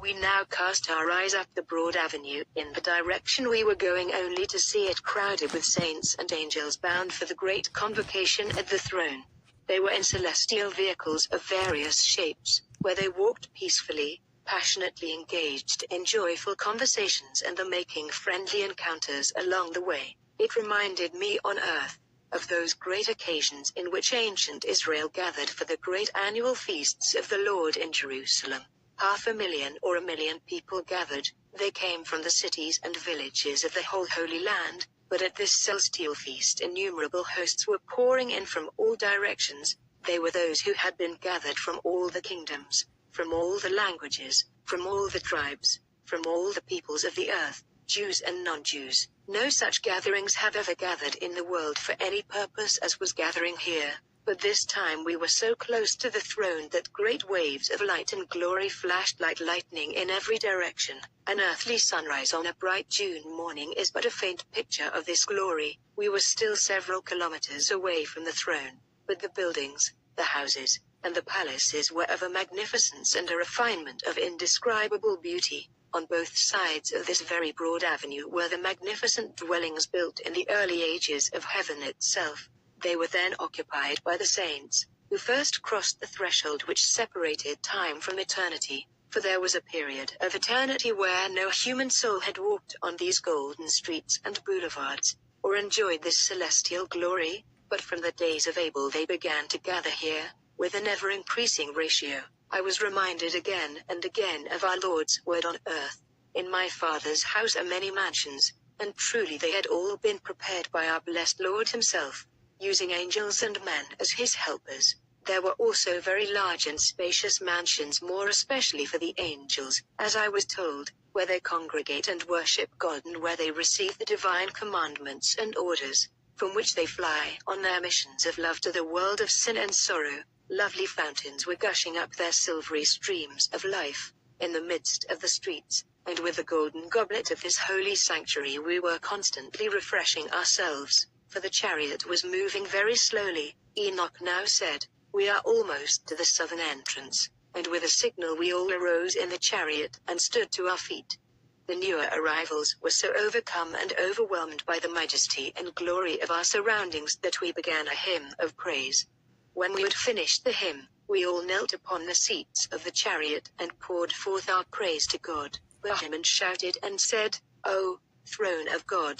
We now cast our eyes up the broad avenue, in the direction we were going, only to see it crowded with saints and angels bound for the great convocation at the throne. They were in celestial vehicles of various shapes, where they walked peacefully, passionately engaged in joyful conversations and the making friendly encounters along the way. It reminded me on earth of those great occasions in which ancient Israel gathered for the great annual feasts of the Lord in Jerusalem. 500,000 or 1,000,000 people gathered. They came from the cities and villages of the whole Holy Land, but at this celestial feast innumerable hosts were pouring in from all directions. They were those who had been gathered from all the kingdoms, from all the languages, from all the tribes, from all the peoples of the earth, Jews and non-Jews. No such gatherings have ever gathered in the world for any purpose as was gathering here. But this time we were so close to the throne that great waves of light and glory flashed like lightning in every direction. An earthly sunrise on a bright June morning is but a faint picture of this glory. We were still several kilometers away from the throne, but the buildings, the houses, and the palaces were of a magnificence and a refinement of indescribable beauty. On both sides of this very broad avenue were the magnificent dwellings built in the early ages of heaven itself. They were then occupied by the saints, who first crossed the threshold which separated time from eternity, for there was a period of eternity where no human soul had walked on these golden streets and boulevards, or enjoyed this celestial glory, but from the days of Abel they began to gather here, with an ever-increasing ratio. I was reminded again and again of our Lord's word on earth, "In my Father's house are many mansions," and truly they had all been prepared by our blessed Lord himself, using angels and men as his helpers. There were also very large and spacious mansions, more especially for the angels, as I was told, where they congregate and worship God and where they receive the divine commandments and orders, from which they fly on their missions of love to the world of sin and sorrow. Lovely fountains were gushing up their silvery streams of life, in the midst of the streets, and with the golden goblet of this holy sanctuary we were constantly refreshing ourselves, for the chariot was moving very slowly. Enoch now said, "We are almost to the southern entrance," and with a signal we all arose in the chariot and stood to our feet. The newer arrivals were so overcome and overwhelmed by the majesty and glory of our surroundings that we began a hymn of praise. When we had finished the hymn, we all knelt upon the seats of the chariot and poured forth our praise to God, and shouted and said, "O throne of God,